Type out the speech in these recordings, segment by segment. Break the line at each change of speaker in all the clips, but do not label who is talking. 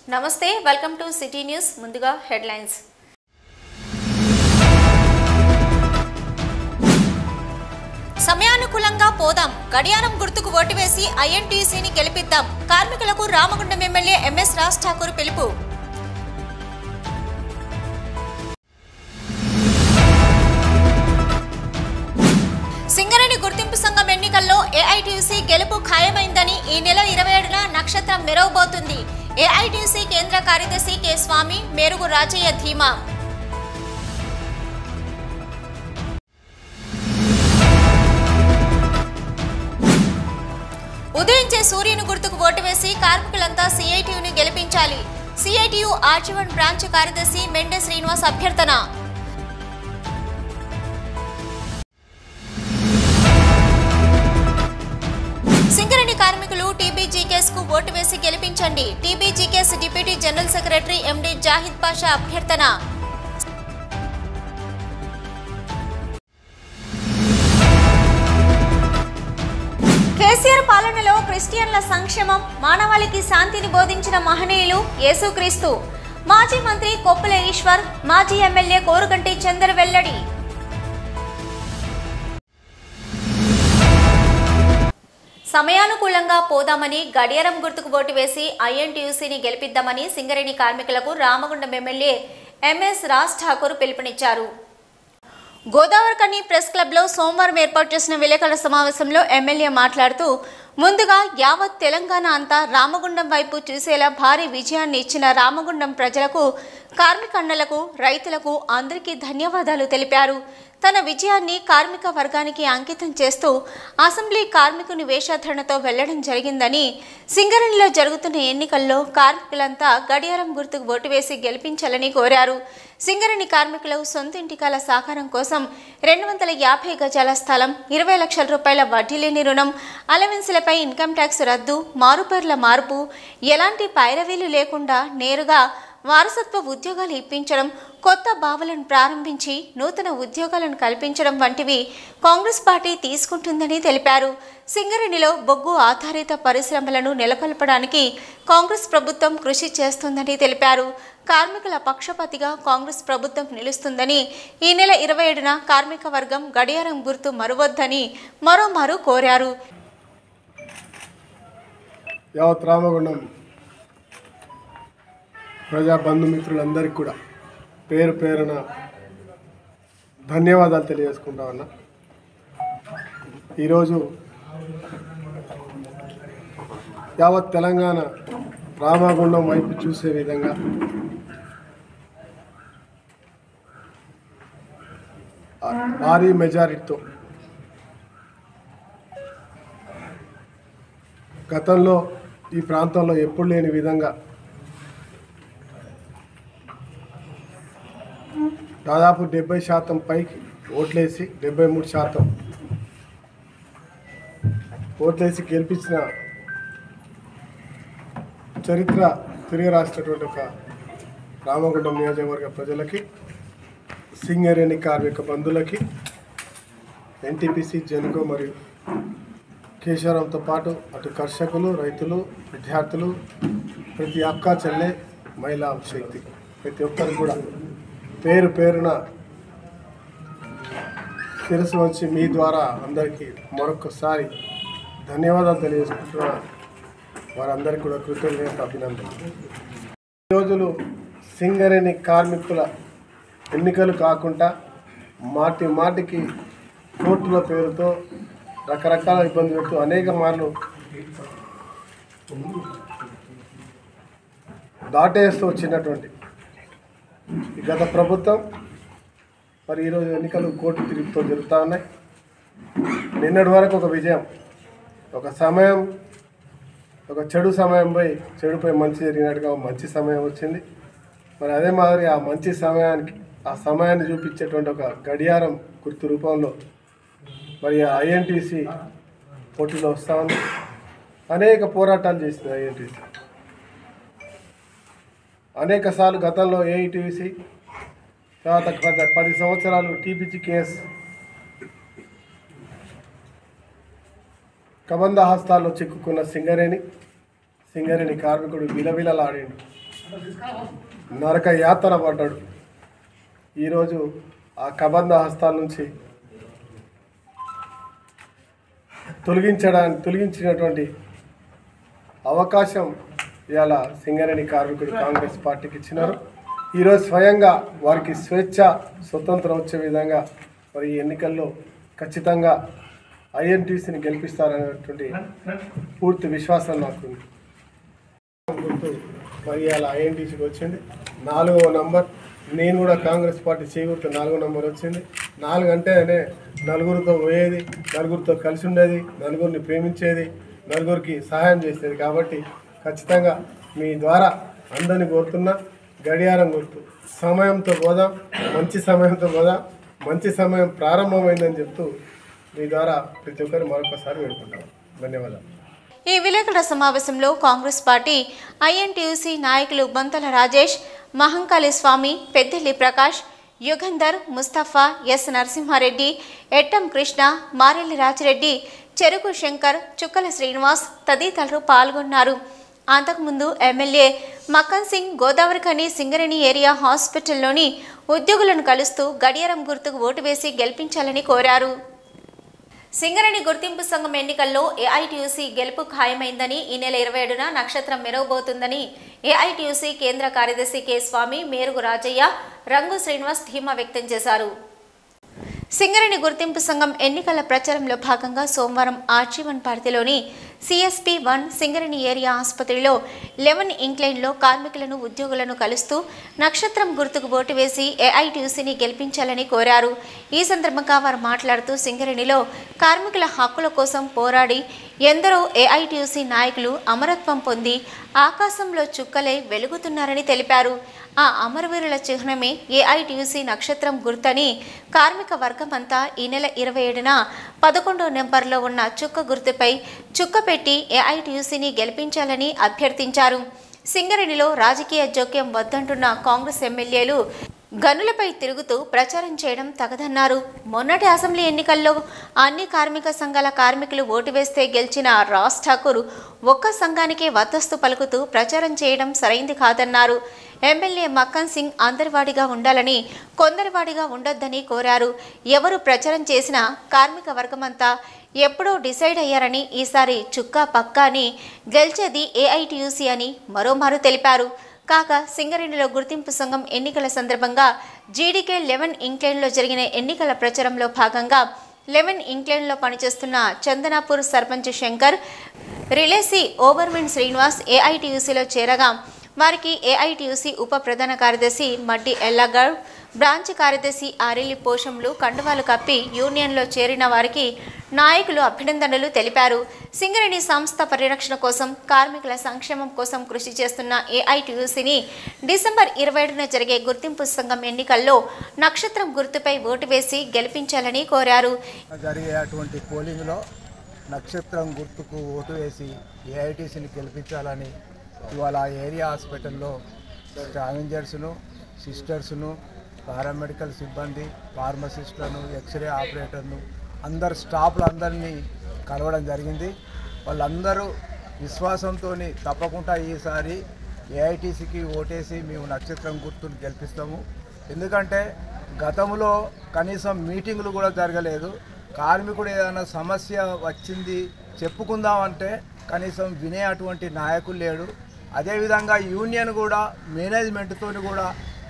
నమస్తే welcome to city news ముందుగా headlines సమయానుకూలంగా పోదాం గడియారం గుర్తుకు ఓటు వేసి ఐఎన్టీసీని గెలిపిద్దాం కార్మికులకు రామగుండం ఎమ్మెల్యే ఎంఎస్ రాజ్ ఠాకూర్ పిలుపు సింగరేణి గుర్తింపు సంఘం ఎన్నికల్లో ఏఐటీసీ గెలుపు ఖాయమైందని ఈ నెల 27న నక్షత్రం మెరవబోతుంది ఏఐటీసీ కేంద్ర కార్యదర్శి కె స్వామి మేరుగు రాజయ్య ధీమా ఉదయించే సూర్యుని గుర్తుకు ఓటు వేసి కార్మికులంతా సిఐటియుని గెలిపించాలి సిఐటియు ఆర్జీవన్ బ్రాంచ్ కార్యదర్శి మెండే శ్రీనివాస్ అభ్యర్థన సింగరేణి కార్మికులు టీబీజీకేఎస్ కు ఓటు వేసి గెలిపించండి టీబీజీకేఎస్ డిప్యూటీ జనరల్ సెక్రటరీ ఎండి జాహిద్ పాషా అభ్యర్థన కేసీఆర్ పాలనలో క్రిస్టియన్ల సంక్షేమం మానవాళికి శాంతిని బోధించిన మహనీయులు యేసుక్రీస్తు మాజీ మంత్రి కొప్పుల ఈశ్వర్ మాజీ ఎమ్మెల్యే కోరుగంటి చందర్ వెల్లడి సమయానుకూలంగా పోదామని గడియారం గుర్తుకు ఓటు వేసి ఐఎన్టీయూసీని గెలిపిద్దామని సింగరేణి కార్మికులకు రామగుండం ఎమ్మెల్యే ఎంఎస్ రాజ్ ఠాకూర్ పిలుపునిచ్చారు గోదావరికని ప్రెస్ క్లబ్లో సోమవారం ఏర్పాటు చేసిన విలేకరుల సమావేశంలో ఎమ్మెల్యే మాట్లాడుతూ ముందుగా యావత్ తెలంగాణ అంతా రామగుండం వైపు చూసేలా భారీ విజయాన్ని ఇచ్చిన రామగుండం ప్రజలకు కార్మికన్నలకు రైతులకు అందరికీ ధన్యవాదాలు తెలిపారు తన విజయాన్ని కార్మిక వర్గానికి అంకితం చేస్తూ అసెంబ్లీ కార్మికుని వేషధారణతో వెళ్లడం జరిగిందని సింగరేణిలో జరుగుతున్న ఎన్నికల్లో కార్మికులంతా గడియారం గుర్తుకు ఓటు వేసి గెలిపించాలని కోరారు సింగరేణి కార్మికులు సొంత ఇంటికాల సాకారం కోసం 250 గజాల స్థలం 20 లక్షల రూపాయల వడ్డీ లేని రుణం అలవెన్స్లపై ఇన్కమ్ ట్యాక్స్ రద్దు మారుపేర్ల మార్పు ఎలాంటి పైరవీలు లేకుండా నేరుగా వారసత్వ ఉద్యోగాలు ఇప్పించడం కొత్త బావులను ప్రారంభించి నూతన ఉద్యోగాలను కల్పించడం వంటివి కాంగ్రెస్ పార్టీ తీసుకుంటుందని తెలిపారు సింగరేణిలో బొగ్గు ఆధారిత పరిశ్రమలను నెలకొల్పడానికి కాంగ్రెస్ ప్రభుత్వం కృషి చేస్తుందని తెలిపారు కార్మికుల పక్షపాతిగా కాంగ్రెస్ ప్రభుత్వం నిలుస్తుందని ఈ నెల 27న కార్మిక వర్గం గడియారం గుర్తు మరువొద్దని మరోమారు కోరారు
ప్రజా బంధుమిత్రులందరికీ కూడా పేరు పేరున ధన్యవాదాలు తెలియజేసుకుంటా ఉన్నా ఈరోజు యావత్ తెలంగాణ రామగుండం వైపు చూసే విధంగా భారీ మెజారిటీతో గతంలో ఈ ప్రాంతంలో ఎప్పుడు లేని విధంగా దాదాపు 70% పైకి ఓట్లేసి 73% ఓట్లేసి గెలిపించిన చరిత్ర తిరిగి రాసినటువంటి ఒక రామగుండం నియోజకవర్గ ప్రజలకి సింగరేణి కార్మిక బంధువులకి ఎన్టీపీసీ జెన్కో మరియు కేశవరావుతో పాటు అటు కర్షకులు రైతులు విద్యార్థులు ప్రతి అక్క చెల్లె మహిళా శక్తి ప్రతి ఒక్కరికి కూడా పేరు పేరున శిరస్సు వంచి మీ ద్వారా అందరికీ మరొకసారి ధన్యవాదాలు తెలియజేసుకుంటున్నా వారందరికీ కూడా కృతజ్ఞత అభినందనలు ఈ రోజులు సింగరేణి కార్మికుల ఎన్నికలు కాకుండా మాటి మాటికి కోర్టుల పేరుతో రకరకాల ఇబ్బందులు పెడుతూ అనేక మార్లు దాటేస్తూ వచ్చినటువంటి గత ప్రభుత్వం మరి ఈరోజు ఎన్నికలు కోర్టు తిరుగుతో జరుగుతూ ఉన్నాయి నిన్నటి వరకు ఒక విజయం ఒక సమయం ఒక చెడు సమయం పోయి చెడుపై మంచి జరిగినట్టుగా మంచి సమయం వచ్చింది మరి అదే మాదిరి ఆ మంచి సమయానికి ఆ సమయాన్ని చూపించేటువంటి ఒక గడియారం గుర్తు రూపంలో మరి ఐఎన్టీసీ పోటీలో వస్తూ ఉంది అనేక పోరాటాలు చేసింది ఐఎన్టీసీ అనేక సార్లు గతంలో ఏఐటీసీ తర్వాత 10 సంవత్సరాలు టీబీజీకేఎస్ కబంధ హస్తాల్లో చిక్కుకున్న సింగరేణి కార్మికుడు విలవిలలాడిండు. నరక యాతన పడ్డాడు. ఈరోజు ఆ కబంధ హస్తాల నుంచి తొలగించినటువంటి అవకాశం ఇవాళ సింగరేణి కార్మికులు కాంగ్రెస్ పార్టీకి ఇచ్చినారు. ఈరోజు స్వయంగా వారికి స్వేచ్ఛ స్వతంత్రం వచ్చే విధంగా మరి ఈ ఎన్నికల్లో ఖచ్చితంగా ఐఎన్టీసీని గెలిపిస్తారనేటువంటి పూర్తి విశ్వాసం నాకు గుర్తు. మరి ఇవాళ ఐఎన్టీసీకి వచ్చింది 4వ నంబర్. నేను కూడా కాంగ్రెస్ పార్టీ చేకూర్తు 4వ నంబర్ వచ్చింది. 4 అంటేనే నలుగురితో పోయేది, నలుగురితో కలిసి ఉండేది, నలుగురిని ప్రేమించేది, నలుగురికి సహాయం చేసేది. కాబట్టి ఖచ్చితంగా మీ ద్వారా అందరినీ కోరుతున్నా, గడియారం గుర్తు సమయంతో పోదాం, మంచి సమయంతో పోదాం, మంచి సమయం ప్రారంభమైందని చెప్తూ మీ ద్వారా ప్రతి ఒక్కరు మరొకసారి వేడుకుంటాం. ధన్యవాదాలు.
ఈ విలేకరుల సమావేశంలో కాంగ్రెస్ పార్టీ ఐఎన్టీయూసీ నాయకులు బొంతల రాజేష్, మహంకాళి స్వామి, పెద్దిల్లి ప్రకాష్, యుగంధర్, ముస్తఫా, ఎస్ నరసింహారెడ్డి, ఎట్టం కృష్ణ, మారెల్లి రాజిరెడ్డి, చెరుకు శంకర్, చుక్కల శ్రీనివాస్ తదితరులు పాల్గొన్నారు. అంతకుముందు ఎమ్మెల్యే మక్కన్ సింగ్ గోదావరిఖని సింగరేణి ఏరియా హాస్పిటల్లోని ఉద్యోగులను కలుస్తూ గడియారం గుర్తుకు ఓటు వేసి గెలిపించాలని కోరారు. సింగరేణి గుర్తింపు సంఘం ఎన్నికల్లో ఏఐటీయూసీ గెలుపు ఖాయమైందని, ఈ నెల 27న నక్షత్రం మెరవబోతుందని ఏఐటీయూసీ కేంద్ర కార్యదర్శి కె స్వామి, మేరుగు రాజయ్య, రంగు శ్రీనివాస్ ధీమా వ్యక్తం చేశారు. సింగరేణి గుర్తింపు సంఘం ఎన్నికల ప్రచారంలో భాగంగా సోమవారం ఆర్జీవన్ పార్టీలోని సిఎస్పి 1 సింగరేణి ఏరియా ఆసుపత్రిలో 11 ఇంక్లైన్లో కార్మికులను, ఉద్యోగులను కలుస్తూ నక్షత్రం గుర్తుకు ఓటు వేసి ఏఐటీయూసీని గెలిపించాలని కోరారు. ఈ సందర్భంగా వారు మాట్లాడుతూ సింగరేణిలో కార్మికుల హక్కుల కోసం పోరాడి ఎందరో ఏఐటీయూసీ నాయకులు అమరత్వం పొంది ఆకాశంలో చుక్కలై వెలుగుతున్నారని తెలిపారు. ఆ అమరవీరుల చిహ్నమే ఏఐటీయూసీ నక్షత్రం గుర్తని కార్మిక వర్గమంతా ఈ నెల 27న 11వ నెంబర్లో ఉన్న చుక్క గుర్తుపై చుక్క పెట్టి ఏఐటీయూసీని గెలిపించాలని అభ్యర్థించారు. సింగరేణిలో రాజకీయ జోక్యం వద్దంటున్న కాంగ్రెస్ ఎమ్మెల్యేలు గనులపై తిరుగుతూ ప్రచారం చేయడం తగదన్నారు. మొన్నటి అసెంబ్లీ ఎన్నికల్లో అన్ని కార్మిక సంఘాల కార్మికులు ఓటు వేస్తే గెలిచిన రాజ్ ఠాకూర్ ఒక్క సంఘానికే వద్దస్తు పలుకుతూ ప్రచారం చేయడం సరైంది కాదన్నారు. ఎమ్మెల్యే మక్కన్ సింగ్ అందరివాడిగా ఉండాలని, కొందరివాడిగా ఉండొద్దని కోరారు. ఎవరు ప్రచారం చేసినా కార్మిక వర్గమంతా ఎప్పుడో డిసైడ్ అయ్యారని, ఈసారి చుక్కా పక్కా అని, గెలిచేది ఏఐటీయూసీ అని మరోమారు తెలిపారు. కాగా సింగరేణిలో గుర్తింపు సంఘం ఎన్నికల సందర్భంగా జీడీకే 11 ఇంక్లైన్లో జరిగిన ఎన్నికల ప్రచారంలో భాగంగా 11 ఇంక్లైన్లో పనిచేస్తున్న చందనాపూర్ సర్పంచ్ శంకర్, రిలేసి ఓవర్మెన్ శ్రీనివాస్ ఏఐటీయూసీలో చేరగా వారికి ఏఐటీయూసీ ఉప ప్రధాన కార్యదర్శి మడ్డి ఎల్లగౌడ్, బ్రాంచ్ కార్యదర్శి ఆరెల్లి పోషంలు కండువాలు కప్పి యూనియన్లో చేరిన వారికి నాయకులు అభినందనలు తెలిపారు. సింగరేణి సంస్థ పరిరక్షణ కోసం, కార్మికుల సంక్షేమం కోసం కృషి చేస్తున్న ఏఐటీయూసీని డిసెంబర్ 27న జరిగే గుర్తింపు సంఘం ఎన్నికల్లో నక్షత్రం గుర్తుపై ఓటు వేసి గెలిపించాలని కోరారు.
జరిగేటువంటి పోలింగ్లో నక్షత్రం గుర్తుకు ఓటు వేసి ఏఐటీసీని గెలిపించాలని ఇవాళ ఏరియా హాస్పిటల్లో స్కావెంజర్స్ను, సిస్టర్స్ను, పారామెడికల్ సిబ్బంది, ఫార్మసిస్టులను, ఎక్స్రే ఆపరేటర్ను అందరు స్టాఫ్లందరినీ కలవడం జరిగింది. వాళ్ళందరూ విశ్వాసంతో తప్పకుండా ఈసారి ఏఐటీసీకి ఓటేసి మేము నక్షత్రం గుర్తును గెలిపిస్తాము. ఎందుకంటే గతంలో కనీసం మీటింగులు కూడా జరగలేదు. కార్మికుడు ఏదైనా సమస్య వచ్చింది చెప్పుకుందామంటే కనీసం వినే అటువంటి నాయకులు లేడు. అదేవిధంగా యూనియన్ కూడా మేనేజ్మెంట్తో కూడా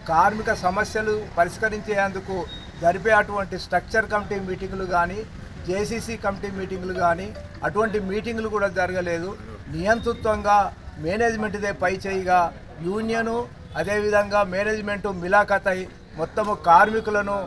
కార్మిక సమస్యలు పరిష్కరించేందుకు జరిపే అటువంటి స్ట్రక్చర్ కమిటీ మీటింగులు కానీ, జేసీసీ కమిటీ మీటింగులు కానీ అటువంటి మీటింగులు కూడా జరగలేదు. నియంతృత్వంగా మేనేజ్మెంట్దే పై చేయిగా యూనియను అదేవిధంగా మేనేజ్మెంటు మిలాఖతై మొత్తము కార్మికులను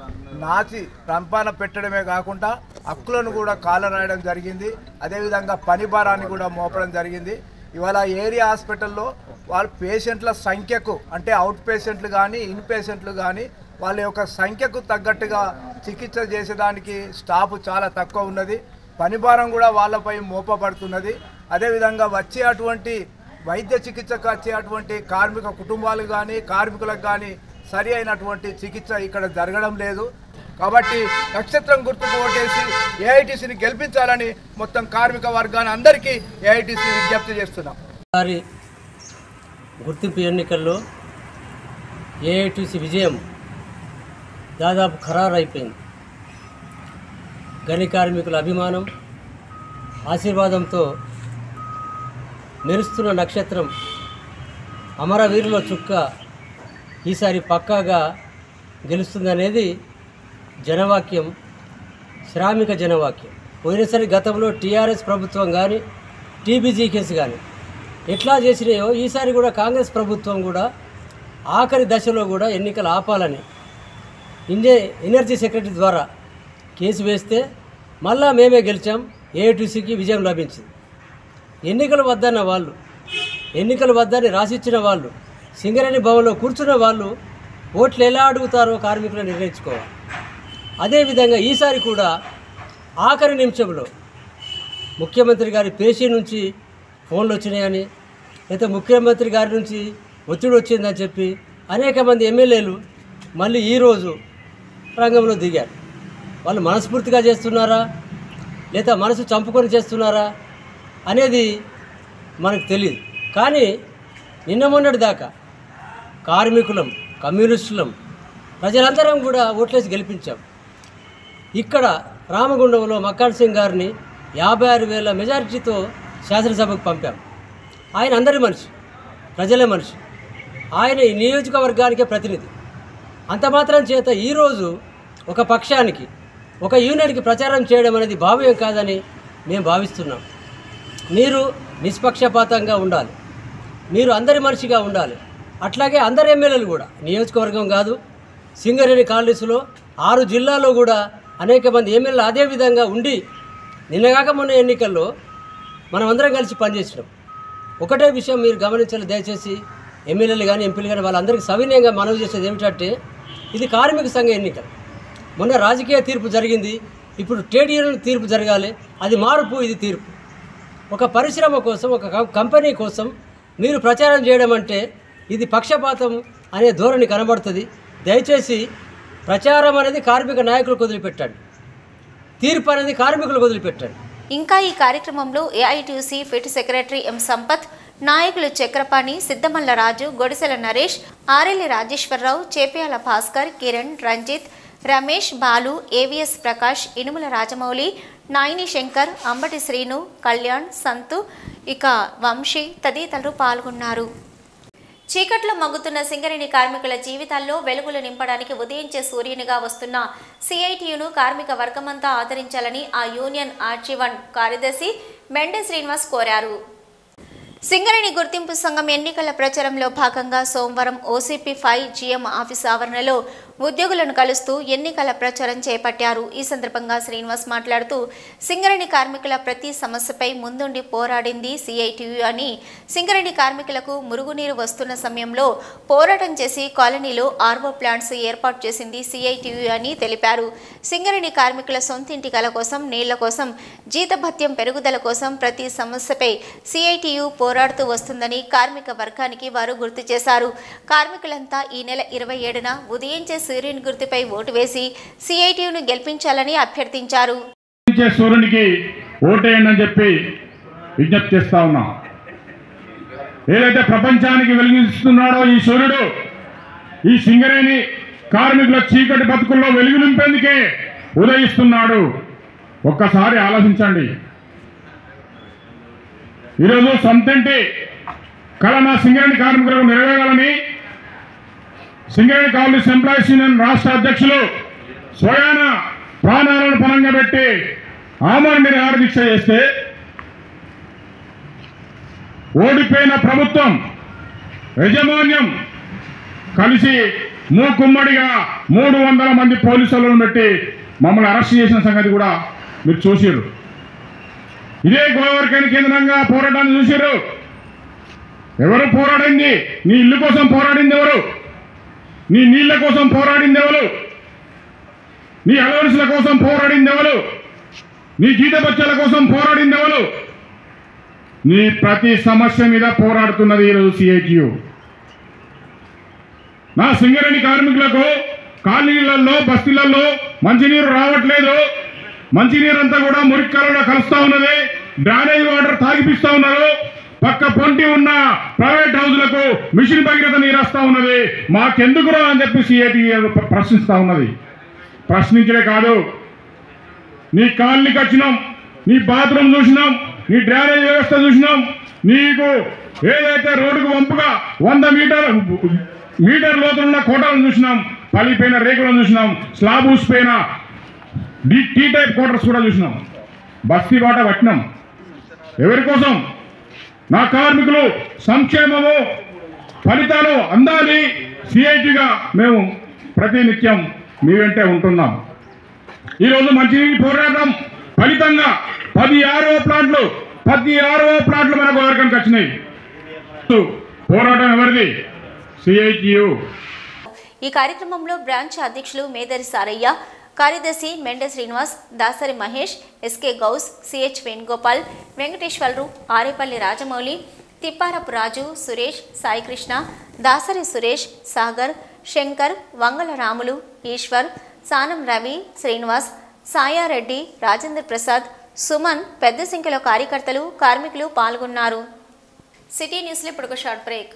నాచి రంపాన పెట్టడమే కాకుండా హక్కులను కూడా కాలరాయడం జరిగింది. అదేవిధంగా పని భారాన్ని కూడా మోపడం జరిగింది. ఇవాళ ఏరియా హాస్పిటల్లో వాళ్ళ పేషెంట్ల సంఖ్యకు అంటే అవుట్ పేషెంట్లు కానీ, ఇన్ పేషెంట్లు కానీ వాళ్ళ యొక్క సంఖ్యకు తగ్గట్టుగా చికిత్స చేసేదానికి స్టాఫ్ చాలా తక్కువ ఉన్నది. పని భారం కూడా వాళ్ళపై మోపబడుతున్నది. అదేవిధంగా వచ్చే అటువంటి వైద్య చికిత్సకు వచ్చే అటువంటి కార్మిక కుటుంబాలు కానీ, కార్మికులకు కానీ సరి అయినటువంటి చికిత్స ఇక్కడ జరగడం లేదు. కాబట్టి నక్షత్రం గుర్తుకు ఓటేసి ఏఐటీసీని గెలిపించాలని మొత్తం కార్మిక వర్గాన్ని అందరికీ ఏఐటీసీ విజ్ఞప్తి చేస్తున్నాం.
గుర్తింపు ఎన్నికల్లో ఏఐటీసీ విజయం దాదాపు ఖరారైపోయింది. గని కార్మికుల అభిమానం ఆశీర్వాదంతో మెరుస్తున్న నక్షత్రం అమరవీరుల చుక్క ఈసారి పక్కాగా గెలుస్తుందనేది జనవాక్యం, శ్రామిక జనవాక్యం. పోయినసారి గతంలో టీఆర్ఎస్ ప్రభుత్వం కానీ టీబీజీకేస్ కానీ ఎట్లా చేసినాయో ఈసారి కూడా కాంగ్రెస్ ప్రభుత్వం కూడా ఆఖరి దశలో కూడా ఎన్నికలు ఆపాలని ఎనర్జీ సెక్రటరీ ద్వారా కేసు వేస్తే మళ్ళా మేమే గెలిచాం, ఏఐటీసీకి విజయం లభించింది. ఎన్నికలు వద్దన్న వాళ్ళు, ఎన్నికలు వద్దని రాసిచ్చిన వాళ్ళు, సింగరేణి భవన్లో కూర్చున్న వాళ్ళు ఓట్లు ఎలా అడుగుతారో కార్మికులు నిర్ణయించుకోవాలి. అదేవిధంగా ఈసారి కూడా ఆఖరి నిమిషంలో ముఖ్యమంత్రి గారి పేషీ నుంచి ఫోన్లు వచ్చినాయని, లేదా ముఖ్యమంత్రి గారి నుంచి ఒత్తిడి వచ్చిందని చెప్పి అనేక మంది ఎమ్మెల్యేలు మళ్ళీ ఈరోజు రంగంలో దిగారు. వాళ్ళు మనస్ఫూర్తిగా చేస్తున్నారా లేదా మనసు చంపుకొని చేస్తున్నారా అనేది మనకు తెలియదు. కానీ నిన్న మొన్నటి దాకా కార్మికులం, కమ్యూనిస్టులం, ప్రజలందరం కూడా ఓట్లేసి గెలిపించాం. ఇక్కడ రామగుండంలో మక్కాన్ సింగ్ గారిని 56,000 మెజారిటీతో శాసనసభకు పంపాం. ఆయన అందరి మనిషి, ప్రజలే మనిషి, ఆయన ఈ నియోజకవర్గానికే ప్రతినిధి. అంత మాత్రం చేత ఈరోజు ఒక పక్షానికి, ఒక యూనియన్కి ప్రచారం చేయడం అనేది భావ్యం కాదని మేము భావిస్తున్నాం. మీరు నిష్పక్షపాతంగా ఉండాలి, మీరు అందరి మనిషిగా ఉండాలి. అట్లాగే అందరు ఎమ్మెల్యేలు కూడా, నియోజకవర్గం కాదు, సింగరేణి కాలనీస్లో 6 జిల్లాల్లో కూడా అనేక మంది ఎమ్మెల్యేలు అదే విధంగా ఉండి నిన్నగాక మొన్న ఎన్నికల్లో మనం అందరం కలిసి పనిచేసినాం. ఒకటే విషయం మీరు గమనించాలి దయచేసి, ఎమ్మెల్యేలు కానీ ఎంపీలు కానీ వాళ్ళందరికీ సవినయంగా మనవి చేసేది ఏమిటంటే, ఇది కార్మిక సంఘ ఎన్నికలు. మొన్న రాజకీయ తీర్పు జరిగింది, ఇప్పుడు ట్రేడ్ యూనియన్ తీర్పు జరగాలి. అది మార్పు, ఇది తీర్పు. ఒక పరిశ్రమ కోసం, ఒక కంపెనీ కోసం మీరు ప్రచారం చేయడం అంటే ఇది పక్షపాతం అనే ధోరణి కనబడుతుంది. దయచేసి ప్రచారం అనేది కార్మిక నాయకులకు వదిలిపెట్టండి, తీర్పు అనేది కార్మికులకు వదిలిపెట్టండి.
ఇంకా ఈ కార్యక్రమంలో AITUC fit secretary M Sampath, నాయకులు చక్రపాణి, సిద్ధమల్ల రాజు, గొడిసెల నరేష్, ఆరెల్లి రాజేశ్వరరావు, చేపయాల భాస్కర్, కిరణ్, రంజిత్, రమేష్, బాలు, ఏవిఎస్ ప్రకాష్, ఇనుముల రాజమౌళి, నాయిని శంకర్, అంబటి శ్రీను, కళ్యాణ్, సంతు, ఇక వంశీ తదితరులు పాల్గొన్నారు. చీకట్లో మగ్గుతున్న సింగరేణి కార్మికుల జీవితాల్లో వెలుగులు నింపడానికి ఉదయించే సూర్యునిగా వస్తున్న సిఐటియును కార్మిక వర్గమంతా ఆదరించాలని ఆ యూనియన్ ఆర్జీవన్ కార్యదర్శి మెండే శ్రీనివాస్ కోరారు. సింగరేణి గుర్తింపు సంఘం ఎన్నికల ప్రచారంలో భాగంగా సోమవారం ఓసీపీ 5 జీఎం ఆఫీస్ ఆవరణలో ఉద్యోగులను కలుస్తూ ఎన్నికల ప్రచారం చేపట్టారు. ఈ సందర్భంగా శ్రీనివాస్ మాట్లాడుతూ, సింగరేణి కార్మికుల ప్రతి సమస్యపై ముందుండి పోరాడింది సిఐటియు అని, సింగరేణి కార్మికులకు మురుగునీరు వస్తున్న సమయంలో పోరాటం చేసి కాలనీలో ఆర్వో ప్లాంట్స్ ఏర్పాటు చేసింది సిఐటియు అని తెలిపారు. సింగరేణి కార్మికుల సొంతింటి కల కోసం, నీళ్ల కోసం, జీతభత్యం పెరుగుదల కోసం ప్రతి సమస్యపై సిఐటియు పోరాడుతూ వస్తుందని కార్మిక వర్గానికి వారు గుర్తు చేశారు. కార్మికులంతా ఈ నెల 27న ఉదయించే సూర్యుని గుర్తుపై ఓటు వేసి సిఐటియును గెలిపించాలని అభ్యర్థించారు.
సూర్యునికి ఓటేయండి అని చెప్పి విజ్ఞప్తి చేస్తా ఉన్నాం. ఏదైతే ప్రపంచానికి వెలిగిస్తున్నాడో ఈ సూర్యుడు, ఈ సింగరేణి కార్మికుల చీకటి బతుకుల్లో వెలుగు నింపేందుకే ఉదయిస్తున్నాడు. ఒక్కసారి ఆలోచించండి. ఈరోజు సొంతంటి కళ నా సింగరేణి కార్మికులకు నెరవేరాలని సింగరేణి కాలనీస్ ఎంప్లాయీస్ యూనియన్ రాష్ట్ర అధ్యక్షులు స్వయాన ప్రాణాలను పణంగా పెట్టి ఆమరణ నిరాహార దీక్ష చేస్తే, ఓడిపోయిన ప్రభుత్వం, యాజమాన్యం కలిసి మూకుమ్మడిగా 300 మంది పోలీసులను పెట్టి మమ్మల్ని అరెస్ట్ చేసిన సంగతి కూడా మీరు చూసారు. ఇదే గోదావరికని కేంద్రంగా పోరాటాన్ని చూసారు. ఎవరు పోరాడింది? నీ ఇల్లు కోసం పోరాడింది ఎవరు? నీ నీళ్ల కోసం పోరాడింది ఎవరు? నీ అలవన్సుల కోసం పోరాడింది ఎవరు? నీ జీతభత్యాల కోసం పోరాడింది ఎవరు? నీ ప్రతి సమస్య మీద పోరాడుతున్నది ఈరోజు సిఐటియు. నా సింగరేణి కార్మికులకు కాలనీలలో, బస్తీలలో మంచినీరు రావట్లేదు. మంచినీరు అంతా కూడా మురికి కాలంలో కలుస్తూ ఉన్నది. డ్రైనేజ్ వాటర్ తాగిపిస్తూ ఉన్నారు. పక్క పొంటి ఉన్న ప్రైవేట్ హౌజులకు మిషన్ భగీరథ నీరు వస్తూ ఉన్నది, మాకెందుకురా అని చెప్పి సిఐటి ప్రశ్నిస్తూ ఉన్నది. ప్రశ్నించడే కాదు, నీ కాలనీకి వచ్చినాం, నీ బాత్రూమ్ చూసినాం, నీ డ్రైనేజ్ వ్యవస్థ చూసినాం, నీకు ఏదైతే రోడ్డుకు వంపుగా 100 మీటర్ లోతున్న కోటలను చూసినాం, పలిపోయిన రేకులను చూసినాం, స్లాబ్ ఊసిపోయిన టీ టైప్ క్వార్టర్స్ కూడా చూసినాం. బస్తీ బాట పట్టినాం. ఎవరి కోసం? నా కార్మికులు సంక్షేమము ఫలితాలు అందాలి. సిఐటిగా మేము ప్రతినిత్యం మీ వెంటే ఉంటున్నాం. ఈరోజు మంచినీటి పోరాటం ఫలితంగా 10 RO ప్లాంట్లు మనకు వర్గానికి వచ్చినాయి. పోరాటం ఎవరిది? సిఐటియు.
ఈ కార్యక్రమంలో బ్రాంచ్ అధ్యక్షులు మేదరి సారయ్య, కార్యదర్శి మెండ శ్రీనివాస్, దాసరి మహేష్, ఎస్కే గౌస్, సిహెచ్ వేణుగోపాల్, వెంకటేశ్వర్లు, ఆరేపల్లి రాజమౌళి, తిప్పారపు రాజు, సురేష్, సాయికృష్ణ, దాసరి సురేష్, సాగర్, శంకర్, వంగల రాములు, ఈశ్వర్, సానం రవి, శ్రీనివాస్, సాయారెడ్డి, రాజేంద్ర ప్రసాద్, సుమన్ పెద్ద సంఖ్యలో కార్యకర్తలు, కార్మికులు పాల్గొన్నారు. సిటీ న్యూస్లో ఇప్పుడు ఒక షార్ట్ బ్రేక్.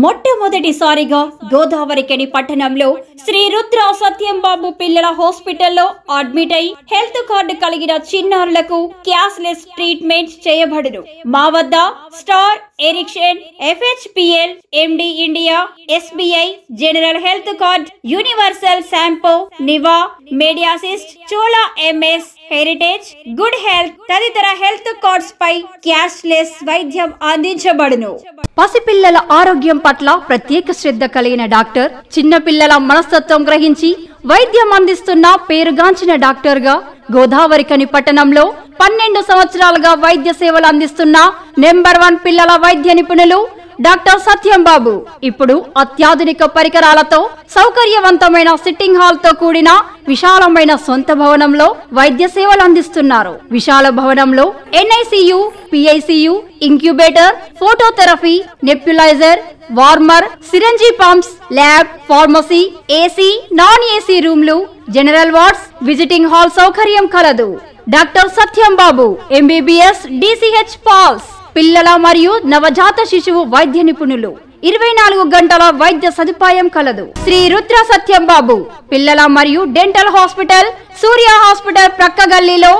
మొట్టమొదటిసారిగా గోదావరికని పట్టణంలో శ్రీ రుద్ర సత్యంబాబు పిల్లల హాస్పిటల్లో అడ్మిట్ అయి హెల్త్ కార్డు కలిగిన చిన్నారులకు క్యాష్లెస్ ట్రీట్మెంట్ చేయబడును. మా వద్ద Star, Ericson, FHPL, MD India, SBI, general health card, Universal Sompo, Niva, Medi Assist, Chola MS, Heritage, good health తదితర హెల్త్ కార్డ్స్ పై క్యాష్లెస్ వైద్యం అందించబడును. పసిపిల్లల ఆరోగ్యం పట్ల ప్రత్యేక శ్రద్ధ కలిగిన డాక్టర్, చిన్నపిల్లల మనస్తత్వం గ్రహించి వైద్యం అందిస్తున్న పేరుగాంచిన డాక్టర్ గా గోదావరికని పట్టణంలో 12 సంవత్సరాలుగా వైద్య సేవలు అందిస్తున్న నెంబర్ 1 పిల్లల వైద్య నిపుణులు డాక్టర్ సత్యంబాబు ఇప్పుడు అత్యాధునిక పరికరాలతో సౌకర్యవంతమైన సిట్టింగ్ హాల్ తో కూడిన విశాలమైన సొంత భవనంలో వైద్య సేవలు అందిస్తున్నారు. విశాల భవనంలో NICU, PICU, incubator, phototherapy, nebulizer, warmer, syringe pumps, lab, pharmacy, AC, non AC రూమ్లు, జనరల్ వార్డ్స్, విజిటింగ్ హాల్ సౌకర్యం కలదు. Doctor Satyambabu MBBS, DCH PALS, పిల్లల మరియు నవజాత శిశువు వైద్య నిపుణులు, 24 గంటల వైద్య సదుపాయం కలదు. శ్రీ రుద్ర సత్యంబాబు పిల్లల మరియు డెంటల్ హాస్పిటల్, సూర్య హాస్పిటల్ ప్రక్క గల్లీలో,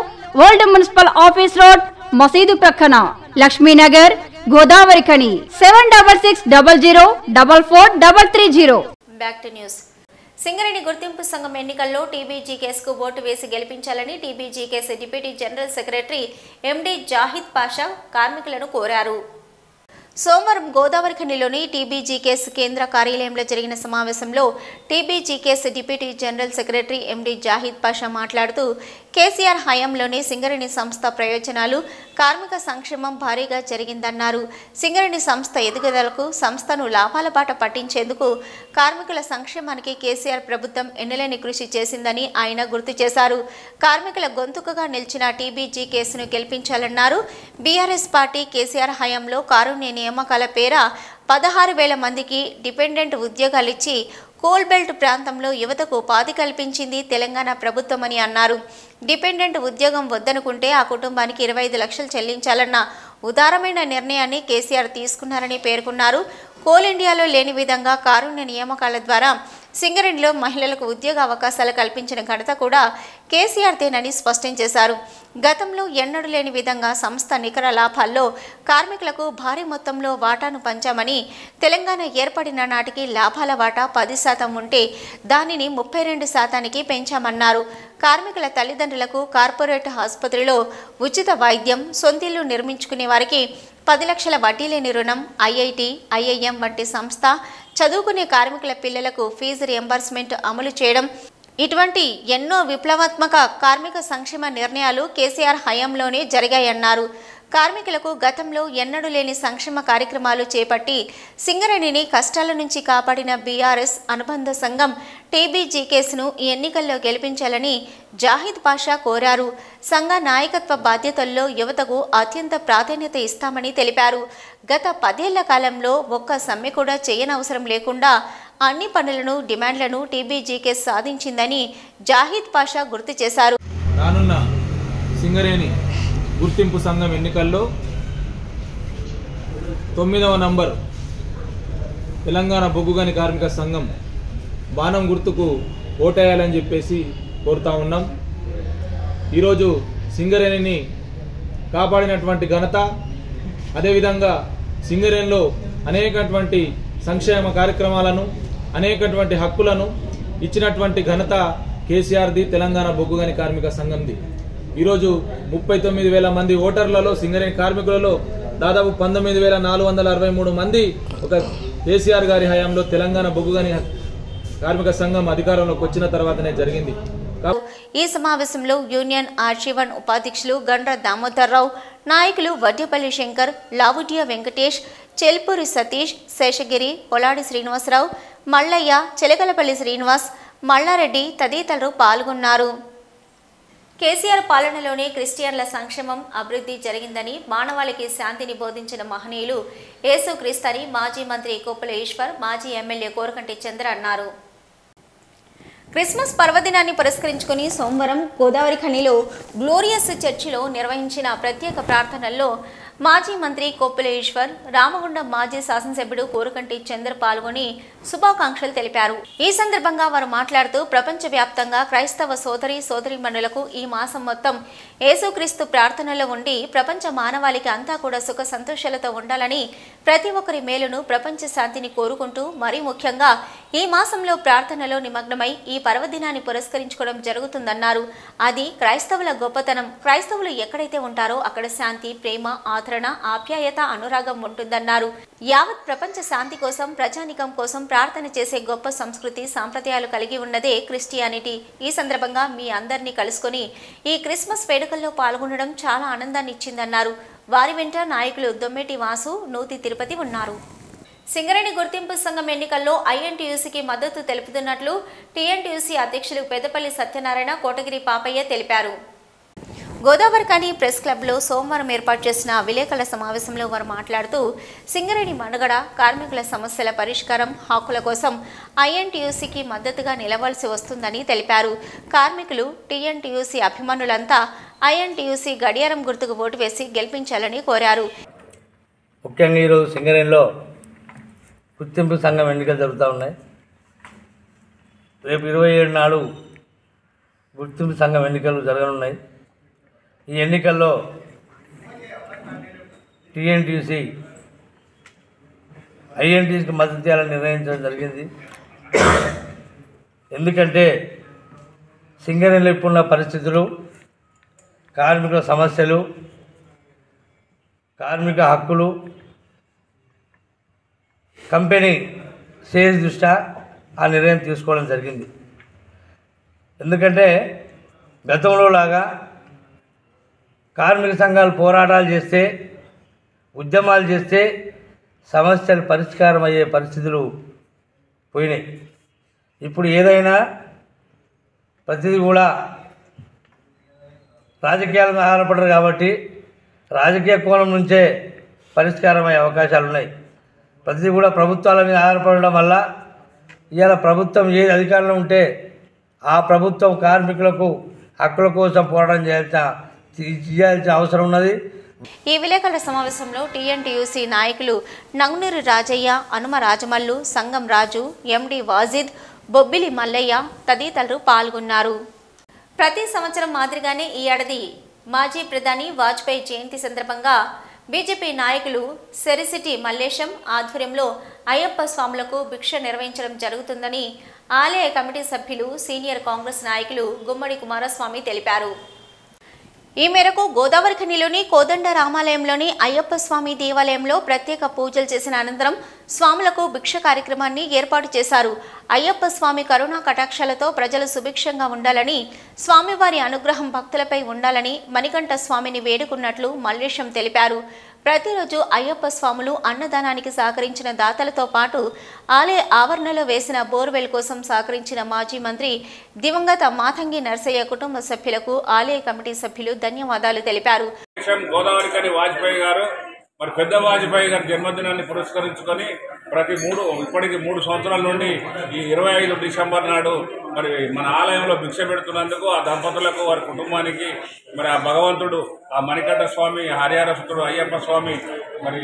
ఓల్డ్ మున్సిపల్ ఆఫీస్ రోడ్, మసీదు ప్రక్కన, Lakshmi Nagar, Godavarikhani. 7600004430.
Back to news. Singareni గుర్తింపు సంఘం ఎన్నికల్లో TBGKSకు ఓటు వేసి గెలిపించాలని TBGKS deputy general secretary MD Zahid Pasha కార్మికులను కోరారు. సోమవారం గోదావరిఖనిలోని TBGKS కేంద్ర కార్యాలయంలో జరిగిన సమావేశంలో TBGKS deputy general secretary MD Zahid Pasha మాట్లాడుతూ కేసీఆర్ హయాంలోనే సింగరేణి సంస్థ ప్రయోజనాలు, కార్మిక సంక్షేమం భారీగా జరిగిందన్నారు. సింగరేణి సంస్థ ఎదుగుదలకు, సంస్థను లాభాల బాట పట్టించేందుకు, కార్మికుల సంక్షేమానికి కేసీఆర్ ప్రభుత్వం ఎన్నలేని కృషి చేసిందని ఆయన గుర్తు చేశారు. కార్మికుల గొంతుకగా నిలిచిన TBGKSను గెలిపించాలన్నారు. బీఆర్ఎస్ పార్టీ కేసీఆర్ హయాంలో కారుణ్య నియామకాల పేర 16,000 మందికి డిపెండెంట్ ఉద్యోగాలిచ్చి కోల్ బెల్ట్ ప్రాంతంలో యువతకు ఉపాధి కల్పించింది తెలంగాణ ప్రభుత్వమని అన్నారు. డిపెండెంట్ ఉద్యోగం వద్దనుకుంటే ఆ కుటుంబానికి 25 లక్షలు చెల్లించాలన్న ఉదారమైన నిర్ణయాన్ని కేసీఆర్ తీసుకున్నారని పేర్కొన్నారు. కోల్ ఇండియాలో లేని విధంగా కారుణ్య నియామకాల ద్వారా సింగరేణిలో మహిళలకు ఉద్యోగ అవకాశాలు కల్పించిన ఘనత కూడా కేసీఆర్దేనని స్పష్టం చేశారు. గతంలో ఎన్నడూ లేని విధంగా సంస్థ నికర లాభాల్లో కార్మికులకు భారీ మొత్తంలో వాటాను పంచామని, తెలంగాణ ఏర్పడిన నాటికి లాభాల వాటా 10% ఉంటే దానిని 32%కి పెంచామన్నారు. కార్మికుల తల్లిదండ్రులకు కార్పొరేట్ ఆసుపత్రిలో ఉచిత వైద్యం, సొంతిల్లు నిర్మించుకునే వారికి 10 లక్షల వడ్డీ లేని రుణం, IIT, IIM వంటి సంస్థ, చదువుకునే కార్మికుల పిల్లలకు ఫీజు రియంబర్స్మెంట్ అమలు చేయడం, ఇటువంటి ఎన్నో విప్లవాత్మక కార్మిక సంక్షేమ నిర్ణయాలు కేసీఆర్ హయాంలోనే జరిగాయన్నారు. కార్మికులకు గతంలో ఎన్నడూ లేని సంక్షేమ కార్యక్రమాలు చేపట్టి సింగరేణిని కష్టాల నుంచి కాపాడిన బీఆర్ఎస్ అనుబంధ సంఘం TBGKSను ఈ ఎన్నికల్లో గెలిపించాలని జాహిద్ పాషా కోరారు. సంఘ నాయకత్వ బాధ్యతల్లో యువతకు అత్యంత ప్రాధాన్యత ఇస్తామని తెలిపారు. గత 10 ఏళ్ల కాలంలో ఒక్క సమ్మె కూడా చేయనవసరం లేకుండా అన్ని పనులను, డిమాండ్లను TBGKS సాధించిందని జాహిద్ పాషా గుర్తు చేశారు.
రానున్న సింగరేణి గుర్తింపు సంఘం ఎన్నికల్లో 9వ నంబర్ తెలంగాణ బొగ్గుగని కార్మిక సంఘం బాణం గుర్తుకు ఓటేయాలని చెప్పేసి కోరుతా ఉన్నాం. ఈరోజు సింగరేణిని కాపాడినటువంటి ఘనత, అదేవిధంగా సింగరేణిలో అనేకటువంటి సంక్షేమ కార్యక్రమాలను, అనేకటువంటి హక్కులను ఇచ్చినటువంటి ఘనత కేసీఆర్ది, తెలంగాణ బొగ్గుగని కార్మిక సంఘంది. ఈరోజు 39,000 మంది ఓటర్లలో, సింగరేణి కార్మికులలో దాదాపు 19,463 మంది ఒక కేసీఆర్ గారి హయాంలో తెలంగాణ బొగ్గుగని కార్మిక సంఘం అధికారంలోకి వచ్చిన తర్వాతనే జరిగింది.
ఈ సమావేశంలో యూనియన్ ఆర్జీవన్ ఉపాధ్యక్షులు గండ్ర దామోదర్రావు, నాయకులు వడ్డేపల్లి శంకర్, లావుడియా వెంకటేష్, చెల్పూరి సతీష్, శేషగిరి, పొలాడి శ్రీనివాసరావు, మల్లయ్య, చెలకలపల్లి శ్రీనివాస్, మల్లారెడ్డి తదితరులు పాల్గొన్నారు. కేసీఆర్ పాలనలోనే క్రిస్టియన్ల సంక్షేమం, అభివృద్ధి జరిగిందని, మానవాళికి శాంతిని బోధించిన మహనీయులు యేసుక్రీస్తు అని మాజీ మంత్రి కొప్పుల ఈశ్వర్, మాజీ ఎమ్మెల్యే కోరకంటి చంద్ర అన్నారు. క్రిస్మస్ పర్వదినాన్ని పురస్కరించుకుని సోమవారం గోదావరి ఖనిలో గ్లోరియస్ చర్చిలో నిర్వహించిన ప్రత్యేక ప్రార్థనల్లో మాజీ మంత్రి కొప్పుల ఈశ్వర్, రామగుండం మాజీ శాసనసభ్యుడు కోరకంటి చంద్ర పాల్గొని శుభాకాంక్షలు తెలిపారు. ఈ సందర్భంగా వారు మాట్లాడుతూ ప్రపంచవ్యాప్తంగా క్రైస్తవ సోదరీమణులకు ఈ మాసం మొత్తం యేసుక్రీస్తు ప్రార్థనలో ఉండి ప్రపంచ మానవాళికి అంతా కూడా సుఖ సంతోషాలతో ఉండాలని, ప్రతి ఒక్కరి మేలును, ప్రపంచ శాంతిని కోరుకుంటూ మరీ ముఖ్యంగా ఈ మాసంలో ప్రార్థనలో నిమగ్నమై ఈ పర్వదినాన్ని పురస్కరించుకోవడం జరుగుతుందన్నారు. అది క్రైస్తవుల గొప్పతనం. క్రైస్తవులు ఎక్కడైతే ఉంటారో అక్కడ శాంతి, ప్రేమ, ఆదరణ, ఆప్యాయత, అనురాగం ఉంటుందన్నారు. యావత్ ప్రపంచ శాంతి కోసం, ప్రజానికం కోసం ప్రార్థన చేసే గొప్ప సంస్కృతి, సాంప్రదాయాలు కలిగి ఉన్నదే క్రిస్టియానిటీ. ఈ సందర్భంగా మీ అందరినీ కలుసుకొని ఈ క్రిస్మస్ వేడుకల్లో పాల్గొనడం చాలా ఆనందాన్ని ఇచ్చిందన్నారు. వారి వెంట నాయకులు దొమ్మెటి వాసు, నూతి తిరుపతి ఉన్నారు. సింగరేణి గుర్తింపు సంఘం ఎన్నికల్లో ఐఎన్టీయూసీకి మద్దతు తెలుపుతున్నట్లు టీఎన్టీయూసీ అధ్యక్షులు పెద్దపల్లి సత్యనారాయణ, కోటగిరి పాపయ్య తెలిపారు. గోదావరి ఖని ప్రెస్ క్లబ్లో సోమవారం ఏర్పాటు చేసిన విలేకరుల సమావేశంలో వారు మాట్లాడుతూ సింగరేణి మనుగడ, కార్మికుల సమస్యల పరిష్కారం, హక్కుల కోసం ఐఎన్టీయూసీకి మద్దతుగా నిలవాల్సి వస్తుందని తెలిపారు. కార్మికులు, టీఎన్టీయూసీ అభిమానులంతా ఐఎన్టీయూసీ గడియారం గుర్తుకు ఓటు వేసి గెలిపించాలని కోరారు.
ముఖ్యంగా ఈరోజు సింగరేణిలో గుర్తింపు సంఘం ఎన్నికలు జరుగుతూ ఉన్నాయి. రేపు 27 నాడు గుర్తింపు సంఘం ఎన్నికలు జరగనున్నాయి. ఈ ఎన్నికల్లో టీఎన్టీసీ ఐఎన్టీసీకి మద్దతు చేయాలని నిర్ణయించడం జరిగింది. ఎందుకంటే సింగరేణిలో ఇప్పుడున్న పరిస్థితులు, కార్మికుల సమస్యలు, కార్మిక హక్కులు, కంపెనీ షేర్స్ దృష్ట్యా ఆ నిర్ణయం తీసుకోవడం జరిగింది. ఎందుకంటే గతంలో లాగా కార్మిక సంఘాలు పోరాటాలు చేస్తే, ఉద్యమాలు చేస్తే సమస్యలు పరిష్కారం అయ్యే పరిస్థితులు పోయినాయి. ఇప్పుడు ఏదైనా ప్రతిదీ కూడా రాజకీయాల మీద ఆధారపడరు కాబట్టి రాజకీయ కోణం నుంచే పరిష్కారం అయ్యే అవకాశాలు ఉన్నాయి. ప్రతిదీ కూడా ప్రభుత్వాల మీద ఆధారపడడం వల్ల ఇవాళ ప్రభుత్వం ఏది అధికారంలో ఉంటే ఆ ప్రభుత్వం కార్మికులకు హక్కుల కోసం పోరాటం చేయాల్సిన అవసరం ఉన్నది.
ఈ విలేకరుల సమావేశంలో టీఎన్టీయూసీ నాయకులు నంగునూరి రాజయ్య, అనుమ రాజమల్లు, సంగం రాజు, ఎండి వాజిద్, బొబ్బిలి మల్లయ్య తదితరులు పాల్గొన్నారు. ప్రతి సంవత్సరం మాదిరిగానే ఈ ఏడాది మాజీ ప్రధాని వాజ్పేయి జయంతి సందర్భంగా బీజేపీ నాయకులు సెరిసిటీ మల్లేశం ఆధ్వర్యంలో అయ్యప్ప స్వాములకు భిక్ష నిర్వహించడం జరుగుతుందని ఆలయ కమిటీ సభ్యులు, సీనియర్ కాంగ్రెస్ నాయకులు గుమ్మడి కుమారస్వామి తెలిపారు. ఈ మేరకు గోదావరి ఖనిలోని కోదండ రామాలయంలోని అయ్యప్ప స్వామి దేవాలయంలో ప్రత్యేక పూజలు చేసిన అనంతరం స్వాములకు భిక్ష కార్యక్రమాన్ని ఏర్పాటు చేశారు. అయ్యప్ప స్వామి కరుణా కటాక్షాలతో ప్రజలు సుభిక్షంగా ఉండాలని, స్వామివారి అనుగ్రహం భక్తులపై ఉండాలని మణికంఠ స్వామిని వేడుకున్నట్లు మల్లేశం తెలిపారు. ప్రతిరోజు అయ్యప్ప స్వాములు అన్నదానానికి సహకరించిన దాతలతో పాటు ఆలయ ఆవరణలో వేసిన బోర్వెల్ కోసం సహకరించిన మాజీ మంత్రి దివంగత మాతంగి నర్సయ్య కుటుంబ సభ్యులకు ఆలయ కమిటీ సభ్యులు ధన్యవాదాలు తెలిపారు.
గోదావరి ఖని వాజ్పేయి గారు
మరి పెద్ద వాజ్పేయి గారి జన్మదినాన్ని పురస్కరించుకొని ఇప్పటికి 3 సంవత్సరాల నుండి ఈ 25 డిసెంబర్ నాడు మరి మన ఆలయంలో భిక్ష పెడుతున్నందుకు ఆ దంపతులకు వారి కుటుంబానికి మరి ఆ భగవంతుడు ఆ మణికంఠ స్వామి హరిహరసుతుడు అయ్యప్ప స్వామి మరి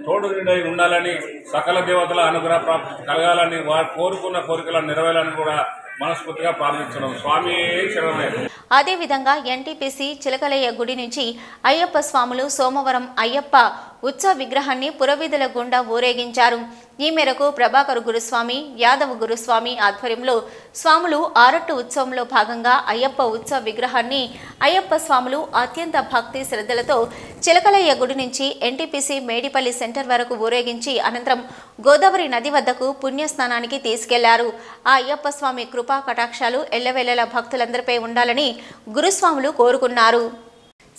తోడు నిండై ఉండాలని సకల దేవతల అనుగ్రహ ప్రాప్తి కలగాలని వారు కోరుకున్న కోరికలను నెరవేరాలని కూడా మనస్ఫూర్తిగా ప్రార్థించడం. స్వామి శరణమే.
అదేవిధంగా ఎన్టీపీసీ చిలకలయ్య గుడి నుంచి అయ్యప్ప స్వాములు సోమవారం అయ్యప్ప ఉత్సవ విగ్రహాన్ని పురవీధుల గుండా ఊరేగించారు. ఈ మేరకు ప్రభాకర్ గురుస్వామి, యాదవ్ గురుస్వామి ఆధ్వర్యంలో స్వాములు ఆరట్టు ఉత్సవంలో భాగంగా అయ్యప్ప ఉత్సవ విగ్రహాన్ని అయ్యప్ప స్వాములు అత్యంత భక్తి శ్రద్ధలతో చిలకలయ్య గుడి నుంచి ఎన్టీపీసీ మేడిపల్లి సెంటర్ వరకు ఊరేగించి అనంతరం గోదావరి నది వద్దకు పుణ్యస్నానానికి తీసుకెళ్లారు. ఆ అయ్యప్ప స్వామి కృపా కటాక్షాలు ఎల్లవేళలా భక్తులందరిపై ఉండాలని గురుస్వాములు కోరుకున్నారు.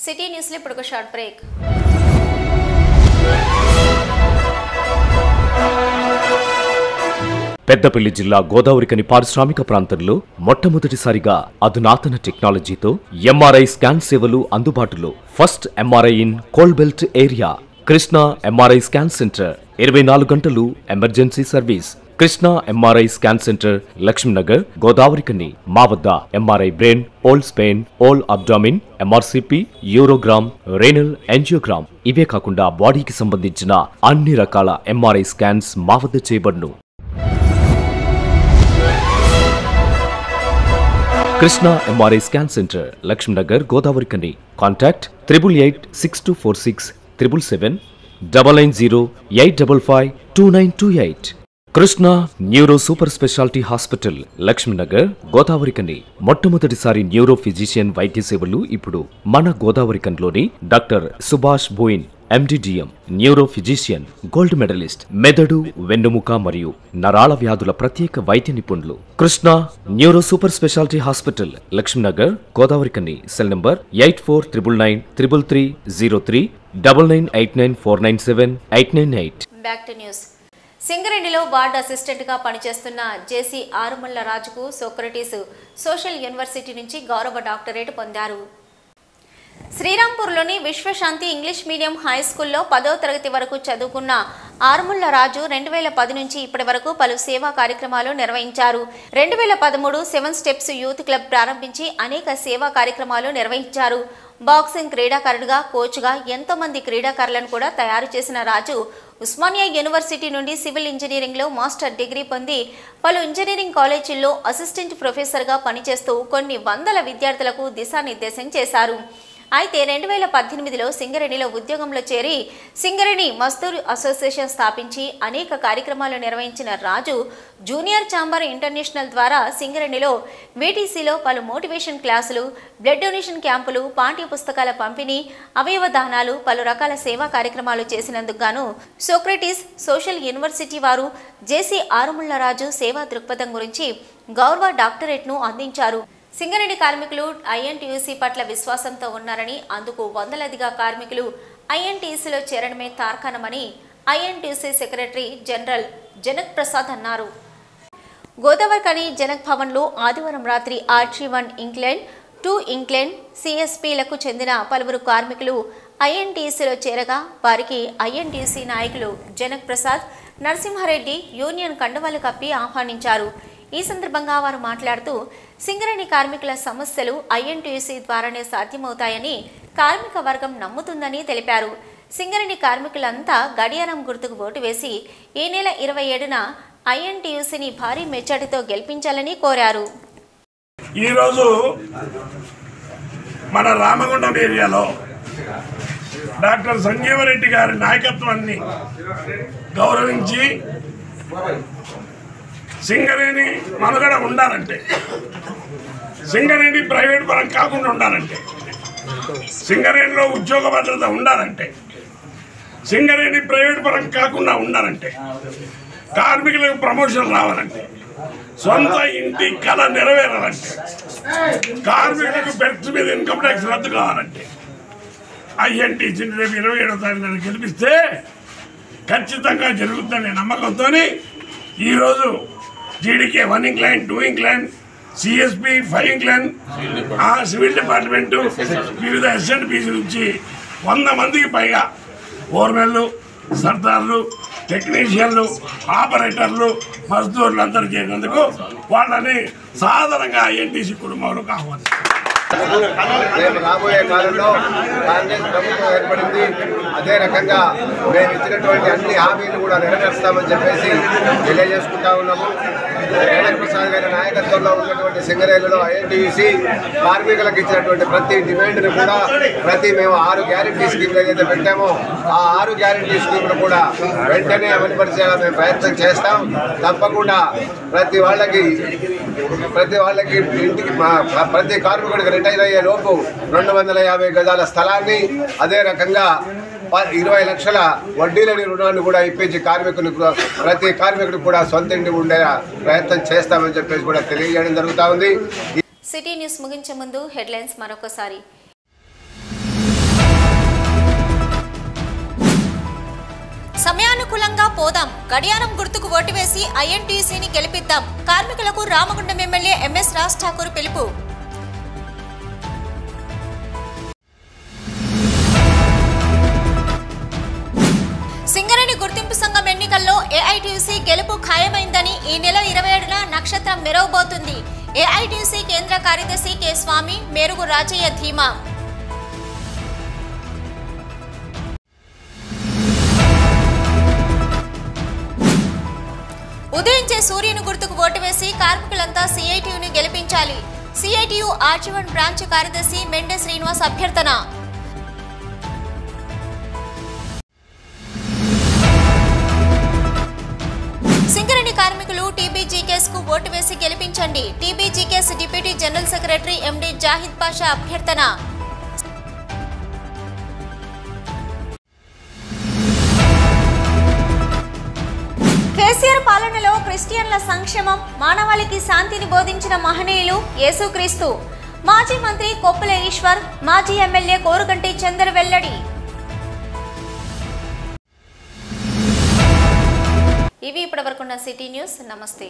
సిటీ న్యూస్లో ఇప్పుడు ఒక షార్ట్ బ్రేక్.
పెద్దపల్లి జిల్లా గోదావరికని పారిశ్రామిక ప్రాంతంలో మొట్టమొదటిసారిగా అధునాతన టెక్నాలజీతో ఎంఆర్ఐ స్కాన్ సేవలు అందుబాటులో. First MRI in coal belt area. Krishna MRI scan centre 24 గంటలు emergency service. Krishna MRI scan centre, Lakshmi Nagar, Godavarikhani. మా వద్ద MRI brain, whole spine, whole abdomen, MRCP, urogram, renal angiogram ఇవే కాకుండా బాడీకి సంబంధించిన అన్ని రకాల ఎంఆర్ఐ స్కాన్స్ మా వద్ద చేయబడును. Krishna MRI scan centre, Lakshmi Nagar, Godavarikhani. Contact 8886246777 99085552928. Krishna neuro super speciality hospital, Laxminagar, Godavarikhani. మొట్టమొదటిసారి న్యూరో ఫిజిషియన్ వైద్య సేవలు ఇప్పుడు మన గోదావరికన్లోని doctor Subhash Boyin, MD DM, neuro physician, gold medalist, మెదడు, వెన్నుముక మరియు నరాల వ్యాధుల ప్రత్యేక వైద్య నిపుణులు. Krishna neuro super speciality hospital, Laxminagar, Godavarikhani. Cell number 84993303 9989497898.
Back to news. సింగరేణిలో వార్డ్ అసిస్టెంట్గా పనిచేస్తున్న జేసీ ఆరుమల్ల రాజుకు సోక్రటీస్ సోషల్ యూనివర్సిటీ నుంచి గౌరవ డాక్టరేట్ పొందారు. శ్రీరాంపూర్లోని విశ్వశాంతి ఇంగ్లీష్ మీడియం హై స్కూల్లో 10వ తరగతి వరకు చదువుకున్న ఆరుముళ్ల రాజు 2010 నుంచి ఇప్పటి వరకు పలు సేవా కార్యక్రమాలు నిర్వహించారు. 2013 7 స్టెప్స్ యూత్ క్లబ్ ప్రారంభించి అనేక సేవా కార్యక్రమాలు నిర్వహించారు. బాక్సింగ్ క్రీడాకారుడిగా, కోచ్గా ఎంతో మంది క్రీడాకారులను కూడా తయారు చేసిన రాజు ఉస్మానియా యూనివర్సిటీ నుండి సివిల్ ఇంజనీరింగ్లో మాస్టర్ డిగ్రీ పొంది పలు ఇంజనీరింగ్ కాలేజీల్లో అసిస్టెంట్ ప్రొఫెసర్గా పనిచేస్తూ కొన్ని వందల విద్యార్థులకు దిశానిర్దేశం చేశారు. అయితే 2018లో సింగరేణిలో ఉద్యోగంలో చేరి సింగరేణి మజ్దూర్ అసోసియేషన్ స్థాపించి అనేక కార్యక్రమాలు నిర్వహించిన రాజు జూనియర్ ఛాంబర్ ఇంటర్నేషనల్ ద్వారా సింగరేణిలో వీటీసీలో పలు మోటివేషన్ క్లాసులు, బ్లడ్ డొనేషన్ క్యాంపులు, పాఠ్య పుస్తకాల పంపిణీ, అవయవ దానాలు, పలు రకాల సేవా కార్యక్రమాలు చేసినందుకు గాను సోక్రటీస్ సోషల్ యూనివర్సిటీ వారు జేసీ ఆరుముళ్ల రాజు సేవా దృక్పథం గురించి గౌరవ డాక్టరేట్ను అందించారు. సింగరేణి కార్మికులు ఐఎన్టీయూసీ పట్ల విశ్వాసంతో ఉన్నారని, అందుకు వందలాదిగా కార్మికులు ఐఎన్టీయూసీలో చేరడమే తార్కాణమని INTUC secretary general Janak Prasad అన్నారు. గోదావరికని జనక్ భవన్లో ఆదివారం రాత్రి RG1 ఇంగ్లాండ్, 2 ఇంగ్లాండ్ సిఎస్పీలకు చెందిన పలువురు కార్మికులు ఐఎన్టీయూసీలో చేరగా వారికి ఐఎన్టీయూసీ నాయకులు జనక్ ప్రసాద్, నరసింహారెడ్డి యూనియన్ కండువాలు కప్పి ఆహ్వానించారు. ఈ సందర్భంగా వారు మాట్లాడుతూ సింగరేణి కార్మికుల సమస్యలు ఐఎన్టీయూసీ ద్వారానే సాధ్యమవుతాయని కార్మిక వర్గం నమ్ముతుందని తెలిపారు. సింగరేణి కార్మికులంతా గడియారం గుర్తుకు ఓటు వేసి ఈ నెల 27న ఐఎన్టీయూసీని భారీ మెజార్టీతో గెలిపించాలని కోరారు.
ఈరోజు మన రామగుండం ఏరియాలో డాక్టర్ సంజీవరెడ్డి గారి నాయకత్వాన్ని గౌరవించి సింగరేణి మనుగడ ఉండాలంటే, సింగరేణి ప్రైవేట్ పరం కాకుండా ఉండాలంటే, సింగరేణిలో ఉద్యోగ భద్రత ఉండాలంటే, సింగరేణి ప్రైవేట్ పరం కాకుండా ఉండాలంటే, కార్మికులకు ప్రమోషన్ రావాలంటే, సొంత ఇంటి కళ నెరవేరాలంటే, కార్మికులకు బెర్త్ మీద ఇన్కమ్ ట్యాక్స్ రద్దు కావాలంటే ఐఎన్టీసీని రేపు 27వ తారీఖున గెలిపిస్తే ఖచ్చితంగా జరుగుతుందనే నమ్మకంతో ఈరోజు GDK 1 England, 2 England, CSP 5 England, civil department, వివిధ ఎస్ఎన్పిసి నుంచి 100 మందికి పైగా ఫోర్మెన్లు, సర్దార్లు, టెక్నీషియన్లు, ఆపరేటర్లు, మజ్దూర్లు అందరూ చేసినందుకు వాళ్ళని సాధారణంగా ఐఎన్టీసీ కుటుంబంలోకి ఆహ్వానిస్తారు.
రేపు రాబోయే కాలంలో కాంగ్రెస్ ప్రభుత్వం ఏర్పడింది. అదే రకంగా మేము ఇచ్చినటువంటి అన్ని హామీలు కూడా నెరవేరుస్తామని చెప్పేసి తెలియజేసుకుంటా ఉన్నాము. రేణుక ప్రసాద్ గారి నాయకత్వంలో ఉన్నటువంటి సింగరేణిలో ఐఎన్టీయూసీ కార్మికులకు ఇచ్చినటువంటి ప్రతి డిమాండ్ను కూడా మేము 6 గ్యారెంటీ స్కీమ్లు ఏదైతే పెట్టామో ఆ 6 గ్యారెంటీ స్కీమ్లు కూడా వెంటనే అమలుపరిచేలా మేము ప్రయత్నం చేస్తాం. తప్పకుండా ప్రతి వాళ్ళకి ఇంటికి ప్రతి కార్మికుడికి రిటైర్ అయ్యే లోపు 250 గజాల స్థలాన్ని, అదే రకంగా 20 లక్షల వడ్డీ లేని రుణాన్ని కూడా ఇప్పించి ప్రతి కార్మికుడికి కూడా సొంత ఇంటి ఉండే ప్రయత్నం చేస్తామని చెప్పేసి కూడా తెలియజేయడం జరుగుతూ ఉంది.
సిటీ న్యూస్ ముగించే ముందు హెడ్లైన్స్ మరొకసారి. సమయానుకూలంగా పోదాం, గడియారం గుర్తుకు ఓటు వేసి ఐఎన్టీయూసీని గెలిపిద్దాం. కార్మికులకు రామగుండం ఎమ్మెల్యే ఎంఎస్ రాజ్ ఠాకూర్ పిలుపు. సింగరేణి గుర్తింపు సంఘం ఎన్నికల్లో ఏఐటీయూసీ గెలుపు ఖాయమైందని ఈ నెల 27న నక్షత్రం మెరవబోతుంది. ఏఐటీయూసీ కేంద్ర కార్యదర్శి కె స్వామి, మేరుగు రాజయ్య ధీమా. ఉదయించే సూర్యుని గుర్తుకు ఓటు వేసి కార్మికులంతా సిఐటియుని గెలిపించాలి. సిఐటియు ఆర్జీవన్ బ్రాంచ్ కార్యదర్శి మెండే శ్రీనివాస్ అభ్యర్థన. సింగరేణి కార్మికులు టీబీజీకేఎస్ కు ఓటు వేసి గెలిపించండి. టీబీజీకేఎస్ డిప్యూటీ జనరల్ సెక్రటరీ ఎండి జాహిద్ పాషా అభ్యర్థన. కేసీఆర్ పాలనలో క్రిస్టియన్ల సంక్షేమం, మానవాళికి శాంతిని బోధించిన మహనీయులు యేసుక్రీస్తు. మాజీ మంత్రి కొప్పుల ఈశ్వర్, మాజీ ఎమ్మెల్యే కోరుగంటి చందర్ వెల్లడి. ఇవి ఇప్పటివరకున్న సిటీ న్యూస్. నమస్తే.